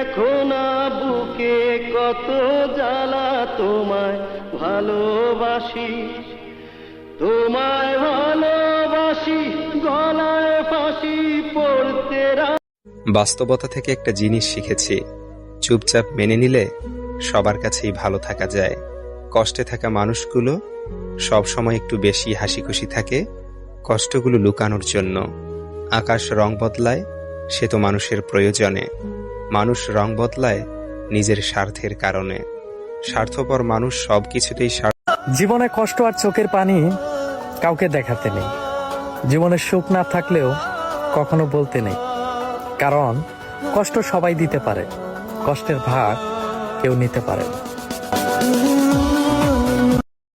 দেখো না বুকে কত জ্বালা, তোমায় ভালোবাসি, তোমায় ভালোবাসি, গলায় ফাঁসি পড়তে। বাস্তবতা থেকে একটা জিনিস শিখেছি, চুপচাপ মেনে নিলে সবার কাছেই ভালো থাকা যায়। কষ্টে থাকা মানুষগুলো সব সময় একটু বেশি হাসি খুশি থাকে কষ্টগুলো লুকানোর জন্য। আকাশ রং বদলায় সে তো মানুষের প্রয়োজনে, মানুষ রং বদলায় নিজের স্বার্থের কারণে। স্বার্থপর মানুষ সবকিছুতেই জীবনে কষ্ট আর চোখের পানি কাউকে দেখাতে নেই, জীবনে সুখ না থাকলেও কখনো বলতে নেই, কারণ কষ্ট সবাই দিতে পারে, কষ্টের ভাগ কেউ নিতে পারে না।